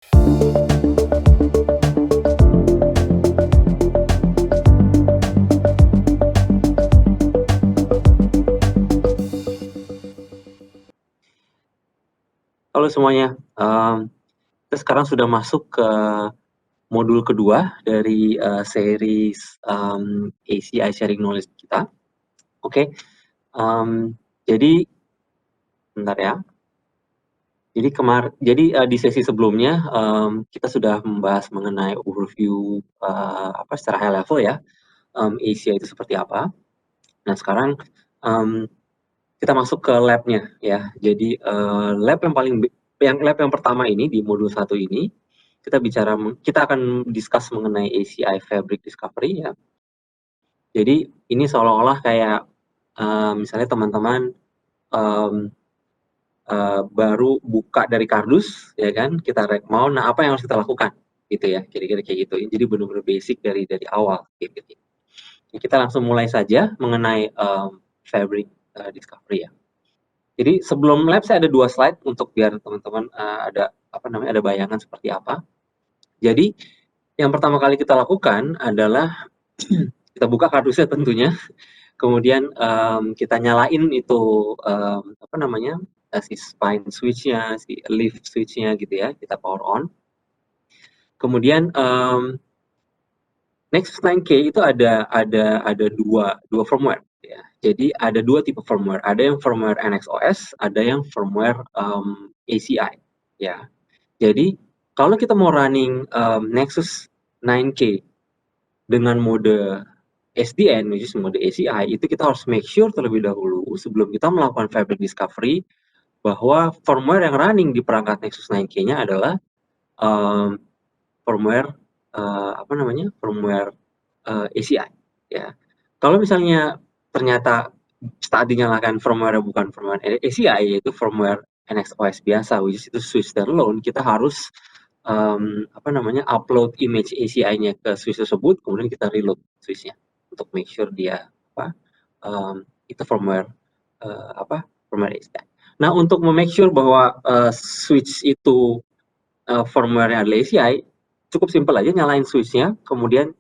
Halo semuanya, kita sekarang sudah masuk ke modul kedua dari series ACI Sharing Knowledge kita. Oke, jadi bentar ya. Jadi di sesi sebelumnya kita sudah membahas mengenai overview secara high level ya, ACI itu seperti apa. Nah sekarang kita masuk ke lab-nya ya. Jadi lab yang pertama ini di modul 1 ini kita akan discuss mengenai ACI Fabric Discovery ya. Jadi ini seolah-olah kayak misalnya teman-teman baru buka dari kardus ya kan, kita mau nah apa yang harus kita lakukan gitu ya, kira-kira kayak gitu. Jadi benar-benar basic dari awal gitu. Kita langsung mulai saja mengenai Fabric Discovery ya. Jadi sebelum lab saya ada 2 slide untuk biar teman-teman ada bayangan seperti apa. Jadi yang pertama kali kita lakukan adalah kita buka kardusnya tentunya, kemudian kita nyalain itu si spine switch-nya, si lift switch-nya gitu ya, kita power on. Kemudian Nexus 9K itu ada dua firmware ya. Jadi ada 2 tipe firmware, ada yang firmware NXOS, ada yang firmware ACI ya. Jadi kalau kita mau running Nexus 9K dengan mode SDN, which is mode ACI, itu kita harus make sure terlebih dahulu sebelum kita melakukan Fabric Discovery bahwa firmware yang running di perangkat Nexus 9K-nya adalah firmware ACI ya. Kalau misalnya ternyata saat dinyalakan firmware bukan firmware ACI, yaitu firmware NXOS biasa, which is itu switch standalone, kita harus upload image ACI-nya ke switch tersebut, kemudian kita reload switch-nya untuk make sure dia itu firmware ACI. Nah, untuk make sure bahwa switch itu firmware-nya adalah ACI, cukup simpel aja, nyalain switch-nya, kemudian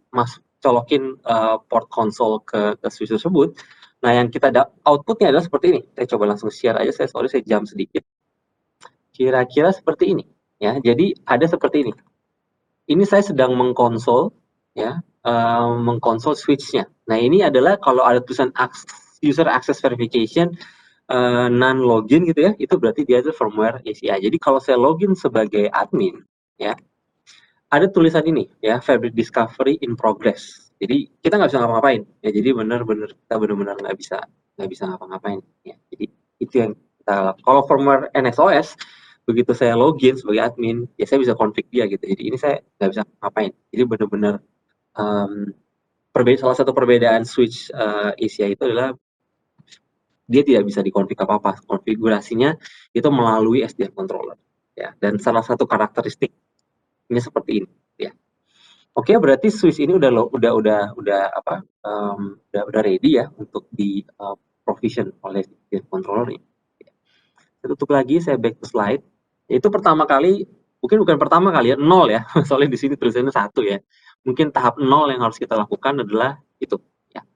colokin port console ke switch tersebut. Nah, yang kita output-nya adalah seperti ini. Saya coba langsung share aja, saya jam sedikit. Kira-kira seperti ini ya. Jadi ada seperti ini. Ini saya sedang mengkonsol ya, mengkonsol switch-nya. Nah, ini adalah kalau ada tulisan user access verification non login gitu ya, itu berarti dia itu firmware ACI. Jadi kalau saya login sebagai admin ya, ada tulisan ini ya, Fabric Discovery in progress. Jadi kita nggak bisa ngapa-ngapain ya. Jadi kita benar-benar nggak bisa ngapa-ngapain ya. Jadi itu yang kita kalau firmware NXOS, begitu saya login sebagai admin ya saya bisa config dia gitu. Jadi ini saya nggak bisa ngapain. Jadi benar-benar salah satu perbedaan switch ACI itu adalah dia tidak bisa dikonfig apa-apa. Konfigurasinya itu melalui SDN controller ya. Dan salah satu karakteristik ini seperti ini ya. Oke, berarti switch ini udah ready ya untuk di provision oleh SDN controller ini. Saya tutup lagi, saya back to slide. Itu pertama kali, mungkin bukan pertama kali ya, 0 ya. Soalnya di sini tulisannya 1 ya. Mungkin tahap 0 yang harus kita lakukan adalah itu ya.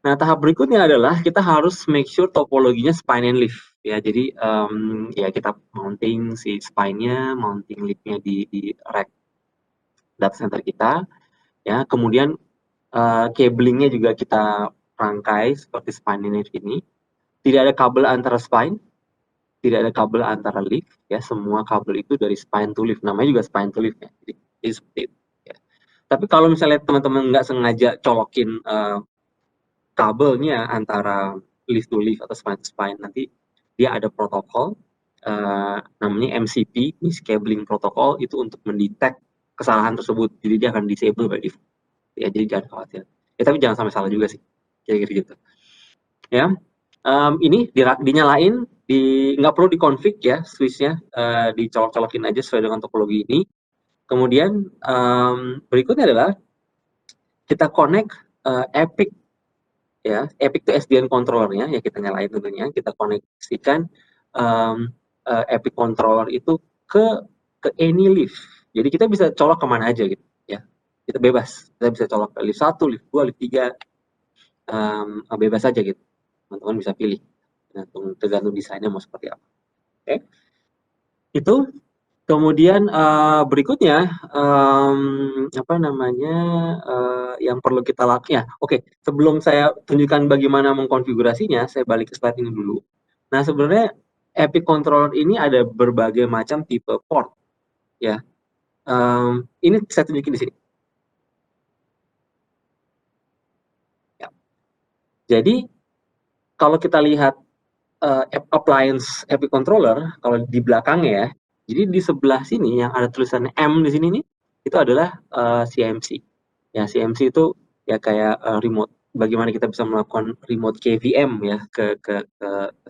Nah, tahap berikutnya adalah kita harus make sure topologinya spine and leaf ya. Jadi ya kita mounting si spine-nya, mounting leaf-nya di rack data center kita ya. Kemudian cabling-nya juga kita rangkai seperti spine and leaf ini. Tidak ada kabel antara spine, tidak ada kabel antara leaf ya. Semua kabel itu dari spine to leaf. Namanya juga spine to leaf ya. Jadi seperti itu ya. Tapi kalau misalnya teman-teman nggak sengaja colokin kabelnya antara leaf to leaf atau spine to spine, nanti dia ada protokol namanya MCP, miscabling protocol, itu untuk mendetek kesalahan tersebut. Jadi dia akan disable by default. Ya, jadi jangan khawatir. Ya, tapi jangan sampai salah juga sih. Kayak gitu. Ya. Ini dinyalain, nggak perlu dikonfig ya switch-nya, dicolok-colokin aja sesuai dengan topologi ini. Kemudian berikutnya adalah kita connect Epic ya. Epic itu SDN controller-nya ya, kita nyalain tentunya, kita koneksikan Epic controller itu ke ke any leaf. Jadi kita bisa colok kemana aja gitu ya. Kita bebas. Kita bisa colok ke leaf 1, leaf 2, leaf 3. Bebas aja gitu. Teman-teman bisa pilih. Tergantung desainnya mau seperti apa. Oke. Itu kemudian berikutnya apa namanya yang perlu kita lakukan ya. Oke, sebelum saya tunjukkan bagaimana mengkonfigurasinya, saya balik ke slide ini dulu. Nah, sebenarnya Epic Controller ini ada berbagai macam tipe port ya. Ini saya tunjukin di sini. Ya. Jadi kalau kita lihat appliance Epic Controller, kalau di belakangnya ya, jadi di sebelah sini yang ada tulisannya M di sini nih, itu adalah CMC. Ya, CMC itu ya kayak remote. Bagaimana kita bisa melakukan remote KVM ya ke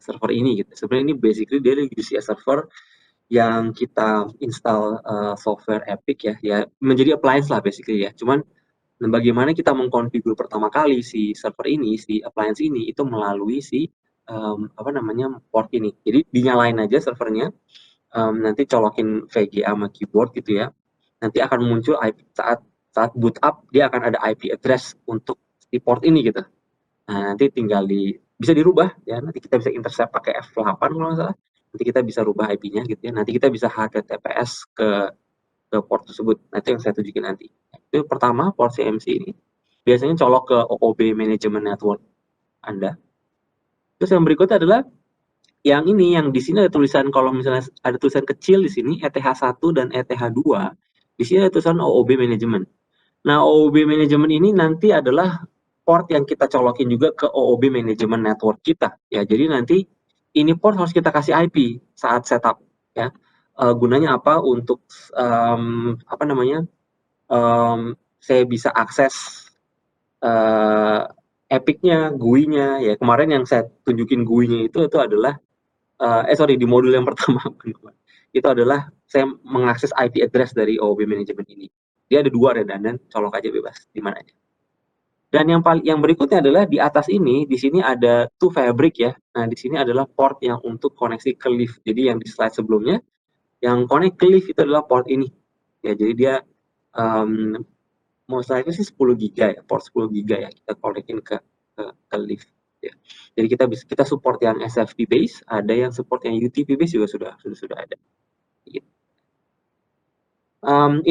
server ini gitu. Sebenarnya ini basically dia UCS server yang kita install software Epic ya menjadi appliance lah basically ya. Cuman bagaimana kita mengkonfigur pertama kali si server ini, si appliance ini itu melalui si apa namanya port ini. Jadi dinyalain aja servernya, nanti colokin VGA sama keyboard gitu ya. Nanti akan muncul IP, saat boot up dia akan ada IP address untuk si port ini gitu. Nah, nanti tinggal bisa dirubah ya. Nanti kita bisa intercept pakai F8 kalau nggak salah. Nanti kita bisa rubah IP-nya gitu ya. Nanti kita bisa HTTPS ke port tersebut. Nah, itu yang saya tunjukin nanti. Itu pertama port CMC ini. Biasanya colok ke OOB Management Network Anda. Terus yang berikutnya adalah yang ini, yang di sini ada tulisan, kalau misalnya ada tulisan kecil di sini, ETH1 dan ETH2, di sini ada tulisan OOB Management. Nah, OOB Management ini nanti adalah port yang kita colokin juga ke OOB Management Network kita. Ya, jadi nanti ini port harus kita kasih IP saat setup. Ya, gunanya apa? Untuk apa namanya? Saya bisa akses Epic-nya, GUI-nya. Ya, kemarin yang saya tunjukin GUI-nya itu adalah sorry, di modul yang pertama itu adalah saya mengakses IP address dari OOB Management ini. Dia ada 2 redundant, colok aja bebas di mana aja. Dan yang berikutnya adalah di atas ini, di sini ada 2 fabric ya. Nah, di sini adalah port yang untuk koneksi ke leaf. Jadi yang di slide sebelumnya, yang connect ke leaf itu adalah port ini. Ya, jadi dia mau slide sih 10 giga ya, port 10 giga ya kita connectin ke leaf. Ya. Jadi kita support yang SFP base, ada yang support yang UTP base juga sudah ada. Gitu.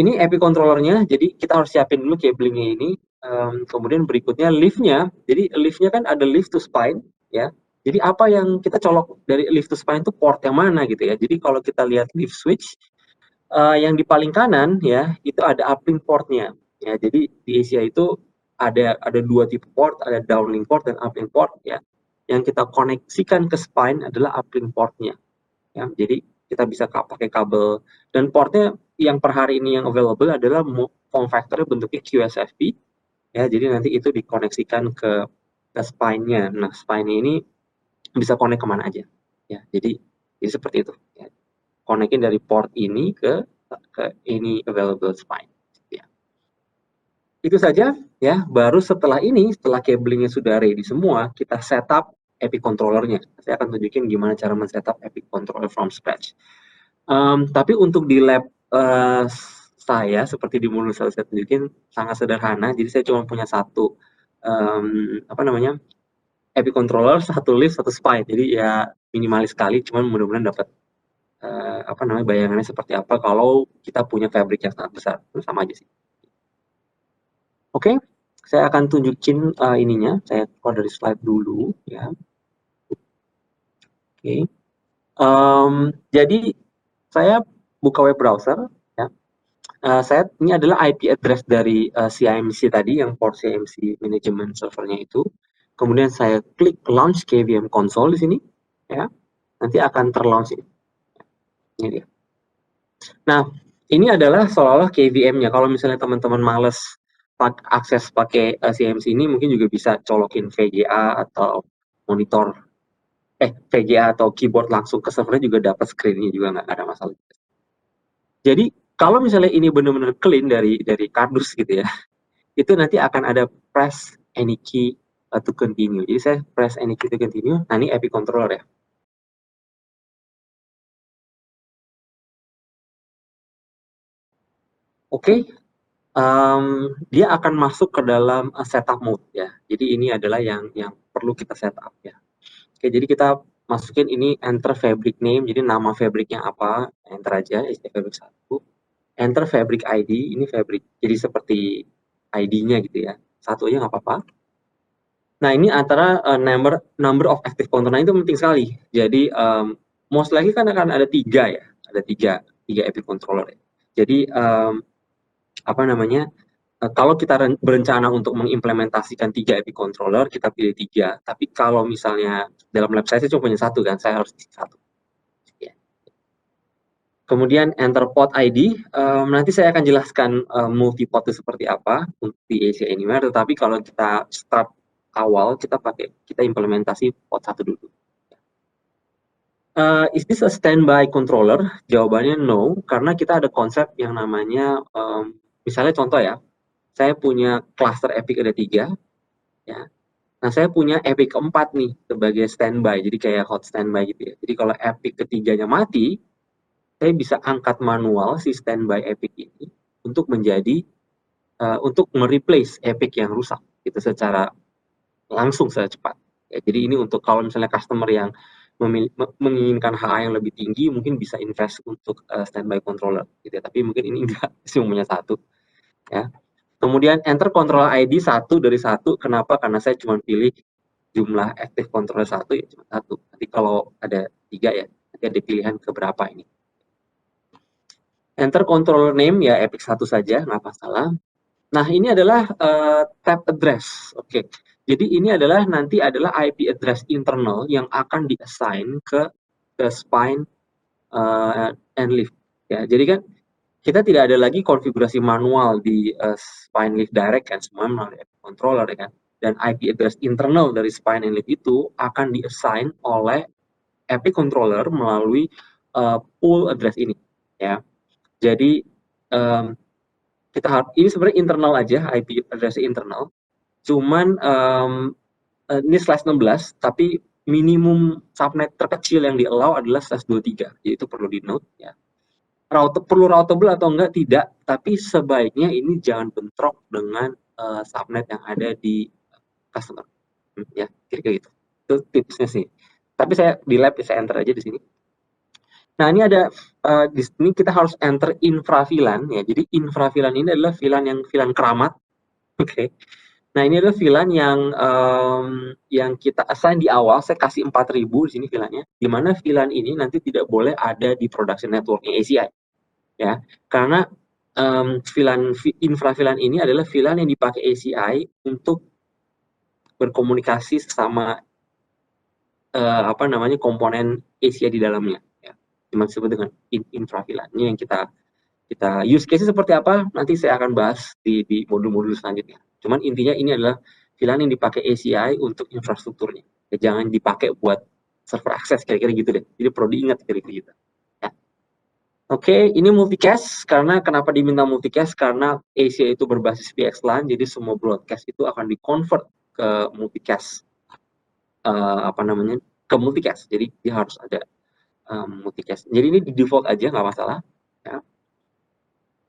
Ini Epic controllernya, jadi kita harus siapin dulu cablingnya ini. Kemudian berikutnya leaf-nya, jadi leaf-nya kan ada leaf to spine ya. Jadi apa yang kita colok dari leaf to spine itu port yang mana gitu ya. Jadi kalau kita lihat leaf switch, yang di paling kanan ya itu ada uplink portnya. Ya, jadi di Asia itu ada 2 tipe port, ada downlink port dan uplink port ya. Yang kita koneksikan ke spine adalah uplink portnya. Ya, jadi kita bisa pakai kabel, dan portnya yang per hari ini yang available adalah form factor bentuknya QSFP ya. Jadi nanti itu dikoneksikan ke spine-nya. Nah, spine ini bisa connect kemana aja ya. Jadi seperti itu ya. Connectin dari port ini ke any available spine ya. Itu saja ya. Baru setelah ini, setelah cablingnya sudah ready semua, kita setup Epic controllernya. Saya akan tunjukin gimana cara men-setup Epic controller from scratch. Tapi untuk di lab saya, seperti di modul saya tunjukin, sangat sederhana. Jadi saya cuma punya satu apa namanya Epic controller, satu leaf, satu spine. Jadi ya minimalis sekali, cuman mudah-mudahan dapat apa namanya bayangannya seperti apa kalau kita punya fabric yang sangat besar. Sama aja sih. Oke, saya akan tunjukin ininya. Saya keluar dari slide dulu ya. Oke. Jadi saya buka web browser ya. Ini adalah IP address dari CIMC tadi, yang port CIMC management servernya itu. Kemudian saya klik launch KVM console di sini ya. Nanti akan terlaunch ini. Ini dia. Nah, ini adalah seolah-olah KVM-nya. Kalau misalnya teman-teman males akses pakai CIMC ini, mungkin juga bisa colokin VGA atau monitor VGA atau keyboard langsung ke servernya, juga dapat screen-nya, juga nggak ada masalah. Jadi kalau misalnya ini benar-benar clean dari kardus gitu ya, itu nanti akan ada press any key to continue. Jadi saya press any key to continue. Nah, ini Epic controller ya. Oke, dia akan masuk ke dalam setup mode ya. Jadi ini adalah yang perlu kita setup ya. Oke, jadi kita masukin ini enter fabric name, jadi nama fabricnya apa, enter aja, isi fabric 1. Enter fabric ID, ini fabric, jadi seperti ID-nya gitu ya. Satu aja nggak apa-apa. Nah, ini antara number of active controller itu penting sekali. Jadi most likely kan akan ada 3 ya, ada 3 active controller ya. Jadi apa namanya? Kalau kita berencana untuk mengimplementasikan 3 API controller, kita pilih 3. Tapi kalau misalnya dalam lab saya cuma punya 1 kan, saya harus isi 1. Ya. Kemudian enter port ID, nanti saya akan jelaskan multi-port itu seperti apa untuk di ACI Anywhere, tetapi kalau kita start awal, kita implementasi port 1 dulu. Is this a standby controller? Jawabannya no, karena kita ada konsep yang namanya, misalnya contoh ya, saya punya cluster Epic ada 3, ya. Nah, saya punya Epic keempat nih sebagai standby, jadi kayak hot standby gitu ya. Jadi kalau Epic ketiganya mati, saya bisa angkat manual si standby Epic ini untuk menjadi untuk mereplace Epic yang rusak gitu secara langsung, secara cepat. Ya, jadi ini untuk kalau misalnya customer yang menginginkan HA yang lebih tinggi, mungkin bisa invest untuk standby controller gitu ya. Tapi mungkin ini enggak, cuma punya 1 ya. Kemudian enter controller ID 1 dari 1. Kenapa? Karena saya cuma pilih jumlah active controller 1 ya cuma 1. Nanti kalau ada 3 ya, nanti ada pilihan ke berapa ini. Enter controller name ya Epic 1 saja, nggak masalah. Nah, ini adalah tab address. Oke. Jadi ini adalah nanti adalah IP address internal yang akan di-assign ke spine and leaf. Ya, jadi kan kita tidak ada lagi konfigurasi manual di spine leaf direct kan, semua melalui Epic controller ya kan. Dan IP address internal dari spine and leaf itu akan di-assign oleh Epic controller melalui pool address ini ya. Jadi kita harus ini sebenarnya internal aja, IP address internal. Cuman ini slash 16, tapi minimum subnet terkecil yang di-allow adalah slash 23. Jadi itu perlu di-note ya. Perlu routable atau enggak tidak, tapi sebaiknya ini jangan bentrok dengan subnet yang ada di customer. Ya, kira-kira gitu. Itu tipsnya sih. Tapi saya di lab saya enter aja di sini. Nah, ini ada di sini kita harus enter infra VLAN ya. Jadi infra VLAN ini adalah VLAN keramat. Oke. Nah, ini adalah VLAN yang kita assign di awal. Saya kasih 4.000 di sini VLAN-nya. Di mana VLAN ini nanti tidak boleh ada di production network-nya ACI. Ya. Karena infra VLAN ini adalah VLAN yang dipakai ACI untuk berkomunikasi sama komponen ACI di dalamnya. Disebut dengan infra VLAN. Ini yang kita use case seperti apa nanti saya akan bahas di modul-modul selanjutnya. Cuman intinya ini adalah VLAN yang dipakai ACI untuk infrastrukturnya. Ya, jangan dipakai buat server akses kira-kira gitu deh. Jadi perlu diingat kira-kira gitu. Ya. Oke, ini multicast. Karena kenapa diminta multicast? Karena ACI itu berbasis VXLAN, jadi semua broadcast itu akan di-convert ke multicast. Ke multicast. Jadi dia harus ada multicast. Jadi ini di default aja, nggak masalah. Ya.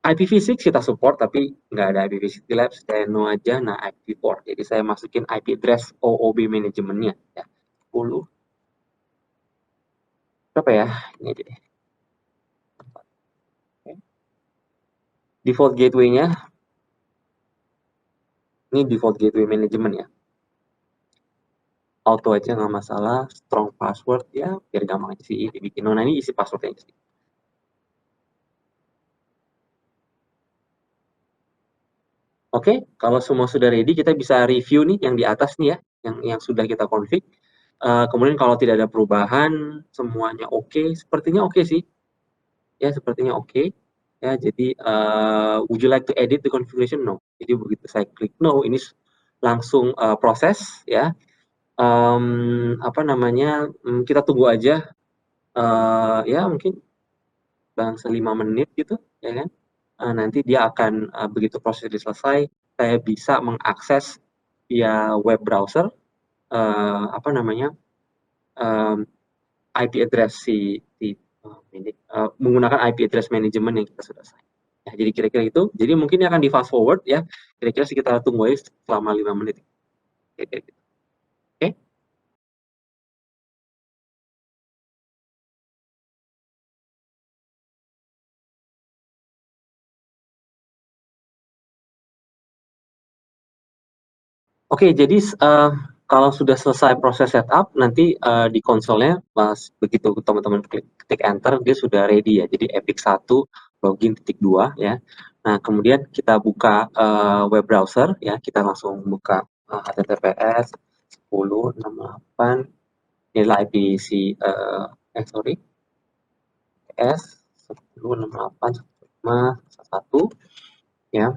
IPv6 kita support, tapi nggak ada IPv6 di lab, saya no aja. Nah, IPv4. Jadi saya masukin IP address OOB manajemennya. Ya. 10. Berapa ya? Ini aja deh. Okay. Default gateway-nya. Ini default gateway manajemen ya. Auto aja nggak masalah. Strong password ya, biar gampang aja sih dibikin. Nah, ini isi passwordnya sih. Oke, kalau semua sudah ready, kita bisa review nih yang di atas nih ya, yang sudah kita config. Kemudian kalau tidak ada perubahan, semuanya oke, sepertinya oke sih. Ya, sepertinya oke. Ya, jadi would you like to edit the configuration? No. Jadi begitu saya klik no, ini langsung proses ya. Kita tunggu aja ya mungkin bangsa 5 menit gitu ya kan. Nanti dia akan begitu proses selesai, saya bisa mengakses via web browser IP address menggunakan IP address management yang kita sudah sign. Ya, jadi kira-kira itu. Jadi mungkin akan di fast forward ya. Kira-kira kita tunggu aja selama 5 menit. Kira-kira gitu. Oke. Oke, jadi kalau sudah selesai proses setup, nanti di konsolnya begitu teman-teman ketik enter, dia sudah ready ya. Jadi Epic 1 login titik 2 ya. Nah, kemudian kita buka web browser ya, kita langsung buka https 10.68 inilah IP si sorry s 10.68.1 ya.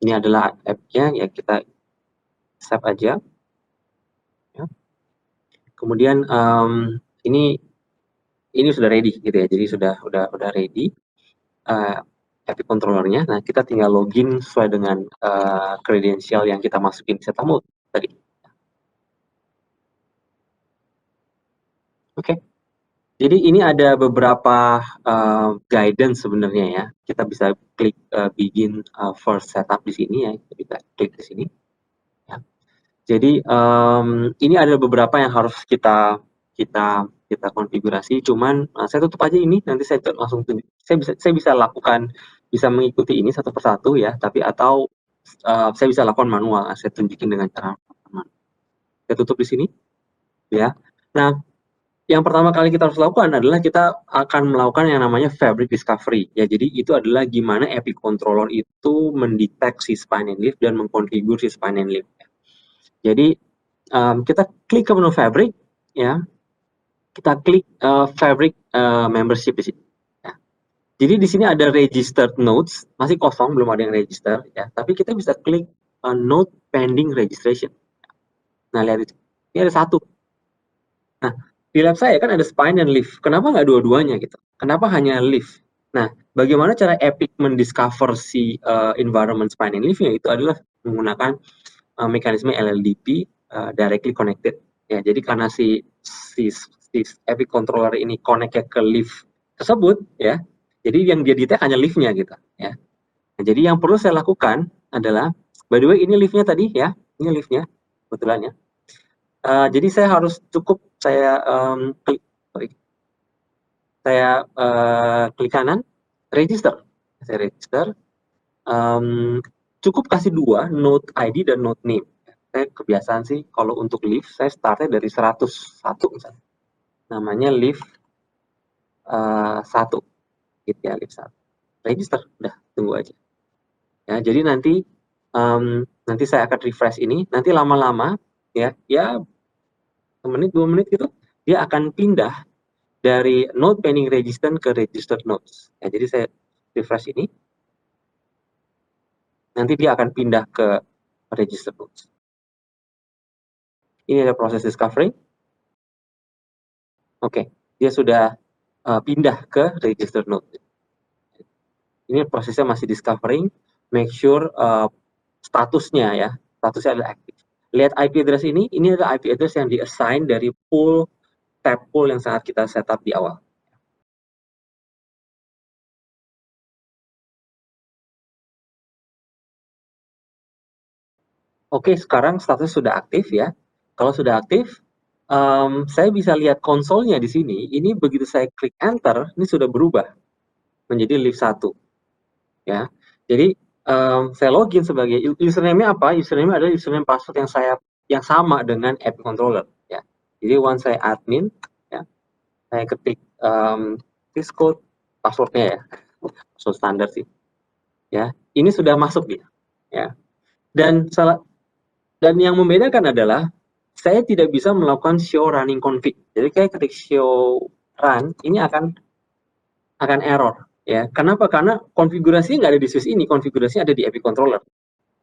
Ini adalah app-nya ya, kita save aja ya. Kemudian ini sudah ready gitu ya. Jadi sudah ready Epic controllernya. Nah, kita tinggal login sesuai dengan kredensial yang kita masukin di setup mode tadi. Oke. Jadi ini ada beberapa guidance sebenarnya ya. Kita bisa klik begin first setup di sini ya. Kita bisa klik di sini. Ya. Jadi ini ada beberapa yang harus kita konfigurasi. Cuman saya tutup aja ini. Nanti saya langsung saya bisa lakukan, bisa mengikuti ini satu persatu ya. Tapi atau saya bisa lakukan manual. Saya tunjukin dengan cara manual. Saya tutup di sini ya. Nah, yang pertama kali kita harus lakukan adalah kita akan melakukan yang namanya fabric discovery. Ya, jadi itu adalah gimana Epic Controller itu mendeteksi spine and leaf dan mengkonfigur si spine and leaf. Jadi kita klik ke menu fabric, ya, kita klik fabric membership di sini. Ya. Jadi di sini ada registered nodes, masih kosong, belum ada yang register, ya. Tapi kita bisa klik node pending registration. Nah, lihat itu, ini ada satu. Nah, di lab saya kan ada spine dan leaf. Kenapa nggak dua-duanya gitu? Kenapa hanya leaf? Nah, bagaimana cara Epic mendiscover si environment spine and leaf-nya itu adalah menggunakan mekanisme LLDP directly connected. Ya, jadi karena si Epic controller ini connect ke leaf tersebut, ya. Jadi yang dia detect hanya leaf-nya gitu, ya. Nah, jadi yang perlu saya lakukan adalah, by the way ini leaf-nya tadi ya, ini leaf-nya kebetulan ya. Jadi saya harus cukup saya klik, saya klik kanan, register. Saya register. Cukup kasih dua, node ID dan node name. Saya kebiasaan sih kalau untuk leaf saya startnya dari 101 misalnya. Namanya leaf 1 gitu ya, leaf 1. Register, udah tunggu aja. Ya, jadi nanti nanti saya akan refresh ini, nanti lama-lama ya 1 menit 2 menit gitu dia akan pindah dari node pending register ke registered nodes. Ya, jadi saya refresh ini, nanti dia akan pindah ke registered nodes. Ini ada proses discovery. Oke, dia sudah pindah ke registered node. Ini prosesnya masih discovering, make sure statusnya ya, statusnya adalah aktif. Lihat IP address ini adalah IP address yang di-assign dari tab pool yang sangat kita setup di awal. Oke, sekarang status sudah aktif ya. Kalau sudah aktif, saya bisa lihat konsolnya di sini. Ini begitu saya klik enter, ini sudah berubah menjadi leaf 1. Ya. Jadi saya login sebagai username-nya apa? Username adalah username password yang sama dengan Epic Controller. Ya. Jadi once saya admin, ya, saya ketik this code passwordnya ya, password standar sih. Ya, ini sudah masuk dia. Ya. Dan yang membedakan adalah saya tidak bisa melakukan show running config. Jadi kayak ketik show run, ini akan error. Ya, kenapa? Karena konfigurasi nggak ada di Swiss ini, konfigurasinya ada di Epic Controller.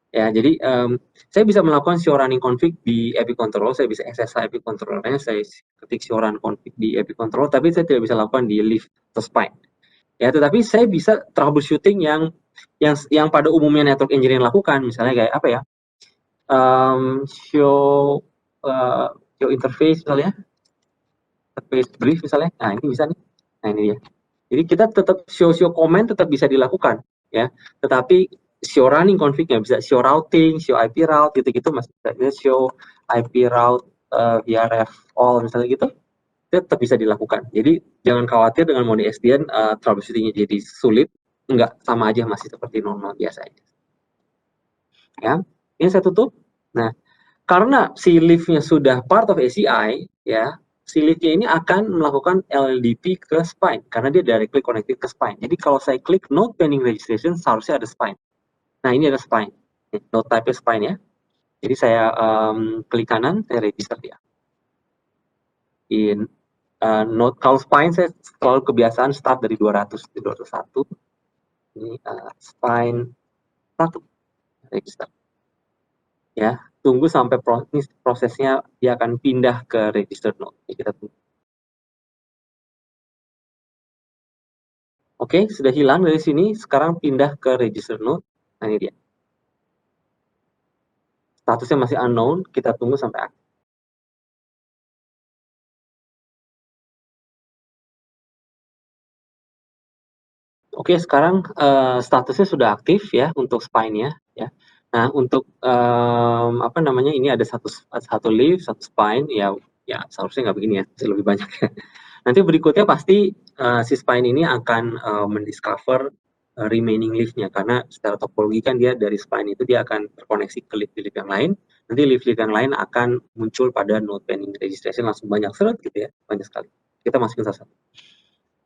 Ya, jadi saya bisa melakukan show running config di Epic Controller, saya bisa akses Epic Controller-nya, saya ketik show run config di Epic Controller, tapi saya tidak bisa lakukan di leaf atau spine. Ya, tetapi saya bisa troubleshooting yang pada umumnya network engineering lakukan, misalnya kayak apa ya? Show interface misalnya, interface brief misalnya. Nah, ini bisa nih. Nah, ini dia. Jadi kita tetap show comment tetap bisa dilakukan ya, tetapi show running config nggak bisa, show routing, show IP route gitu-gitu masih bisa, show IP route VRF all misalnya gitu, itu tetap bisa dilakukan. Jadi jangan khawatir dengan mode SDN troubleshooting-nya jadi sulit, enggak, sama aja masih seperti normal biasa aja. Ya, ini saya tutup. Nah, karena si leaf-nya sudah part of ACI, ya, si leaf-nya ini akan melakukan LLDP ke spine, karena dia directly connected ke spine. Jadi kalau saya klik node pending registration, seharusnya ada spine. Nah, ini ada spine. Node type spine ya. Jadi saya klik kanan, saya register dia. In node kalau spine saya selalu kebiasaan start dari 200 ke 201. Ini spine 1 register. Ya, tunggu sampai prosesnya dia akan pindah ke register node. Jadi kita tunggu. Oke, sudah hilang dari sini, sekarang pindah ke register node. Nah, ini dia. Statusnya masih unknown, kita tunggu sampai aktif. Oke, sekarang statusnya sudah aktif ya untuk spine-nya ya. Nah, untuk apa namanya, ini ada satu leaf, satu spine, ya seharusnya nggak begini ya, lebih banyak. Nanti berikutnya pasti si spine ini akan mendiscover remaining leaf-nya, karena secara topologi kan dia dari spine itu dia akan terkoneksi ke leaf-leaf yang lain. Nanti leaf-leaf yang lain akan muncul pada node pending registration langsung banyak seret gitu ya, banyak sekali. Kita masukin satu-satu.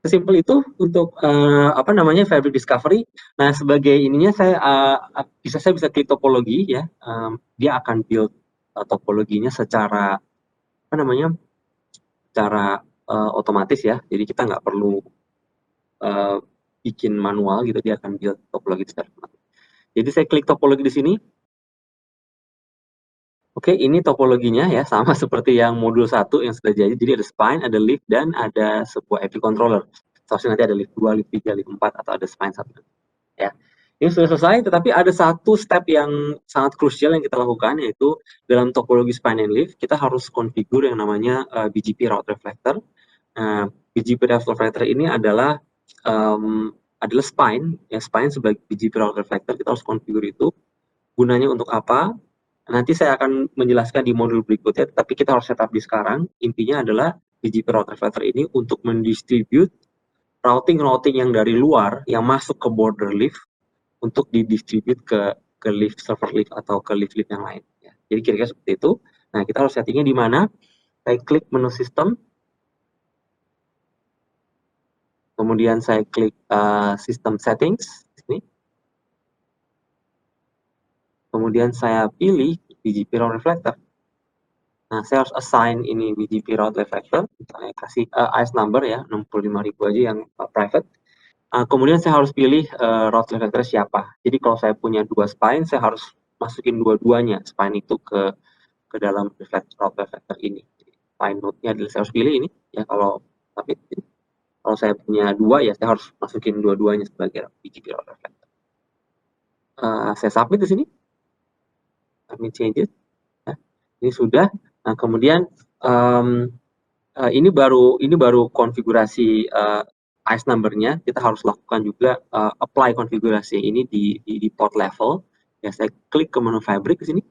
Sesimpel itu untuk apa namanya fabric discovery. Nah, sebagai ininya saya bisa klik topologi ya. Dia akan build topologinya secara apa namanya? Secara otomatis ya. Jadi kita nggak perlu bikin manual gitu, dia akan build topologi secara otomatis. Jadi saya klik topologi di sini. Oke, ini topologinya ya, sama seperti yang modul 1 yang sudah jadi. Jadi ada spine, ada leaf, dan ada sebuah API controller. Seharusnya nanti ada leaf 2, leaf 3, leaf 4, atau ada spine 1. Ya. Ini sudah selesai, tetapi ada satu step yang sangat krusial yang kita lakukan, yaitu dalam topologi spine and leaf, kita harus configure yang namanya BGP route reflector. BGP route reflector ini adalah spine, ya spine sebagai BGP route reflector, kita harus configure itu. Gunanya untuk apa? Nanti saya akan menjelaskan di modul berikutnya, tapi kita harus setup di sekarang. Intinya adalah BGP route reflector ini untuk mendistribute routing yang dari luar, yang masuk ke border leaf, untuk didistribute ke leaf server leaf atau ke leaf yang lain. Ya. Jadi kira-kira seperti itu. Nah, kita harus settingnya di mana? Saya klik menu sistem, kemudian saya klik system settings, sini. Kemudian saya pilih BGP route reflector. Nah, saya harus assign ini BGP route reflector, misalnya kasih IS number ya, 65.000 aja yang private. Kemudian saya harus pilih route reflector siapa. Jadi kalau saya punya 2 spine, saya harus masukin dua-duanya spine itu ke dalam route reflector ini. Spine node-nya adalah saya harus pilih ini ya, tapi kalau saya punya 2 ya saya harus masukin dua-duanya sebagai BGP route reflector. Saya submit di sini. Submit changes. Ya. Ini sudah. Nah, kemudian ini baru konfigurasi IS number-nya. Kita harus lakukan juga apply konfigurasi ini di port level. Ya, saya klik ke menu fabric di sini.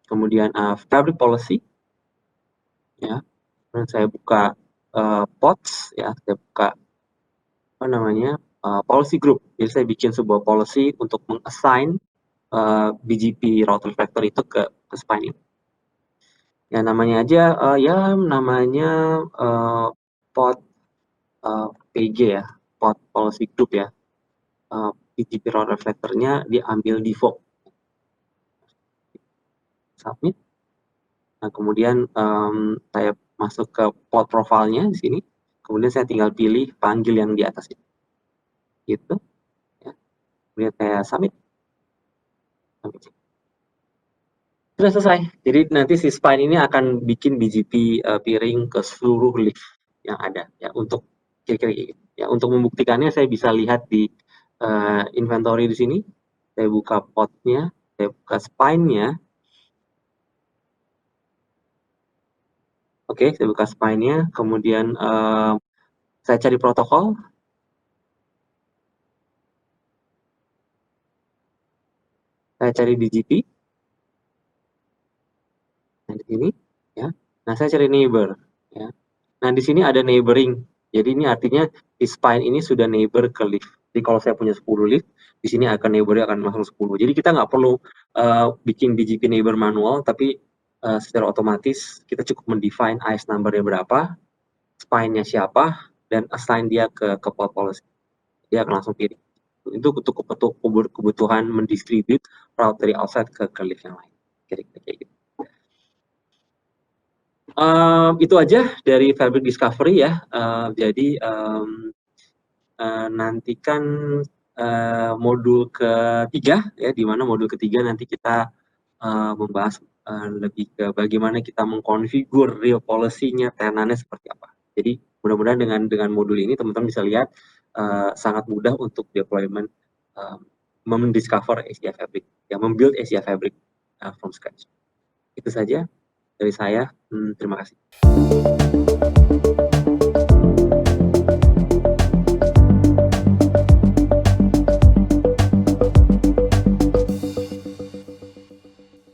Kemudian fabric policy. Ya. Dan saya buka pods ya, saya buka apa namanya policy group. Jadi saya bikin sebuah policy untuk meng-assign BGP route reflector itu ke spine ini. Ya namanya aja ya namanya pod PG ya, pod policy group ya. BGP route reflectornya diambil default. Submit. Nah, kemudian saya masuk ke pod profile-nya di sini. Kemudian saya tinggal pilih panggil yang di atas ini. Gitu. Ya. Kemudian saya submit. Sudah selesai. Jadi nanti si spine ini akan bikin BGP peering ke seluruh leaf yang ada ya, untuk kira-kira gitu. Ya, untuk membuktikannya saya bisa lihat di inventory di sini. Saya buka podnya, saya buka spine-nya. Oke, saya buka spine-nya, kemudian Saya cari protokol. Saya cari DGP. Nah, di sini, ya. Nah, saya cari neighbor, ya. Nah, di sini ada neighboring. Jadi ini artinya di spine ini sudah neighbor ke leaf. Jadi kalau saya punya 10 leaf, di sini akan neighbornya akan masuk 10. Jadi kita nggak perlu bikin DGP neighbor manual, tapi secara otomatis kita cukup mendefine IS number-nya berapa, spine-nya siapa, dan assign dia ke pod policy. Dia akan langsung pilih. Itu untuk kebutuhan mendistribute route dari outside ke leaf yang lain. Kira-kira kayak gitu. Itu aja dari Fabric Discovery ya. Jadi nantikan modul ketiga ya, di mana modul ketiga nanti kita membahas lebih ke bagaimana kita mengkonfigur real policy-nya, tenannya seperti apa. Jadi mudah-mudahan dengan modul ini teman-teman bisa lihat sangat mudah untuk deployment mendiscover ACI Fabric, ya, membuild ACI Fabric from scratch. Itu saja dari saya. Terima kasih.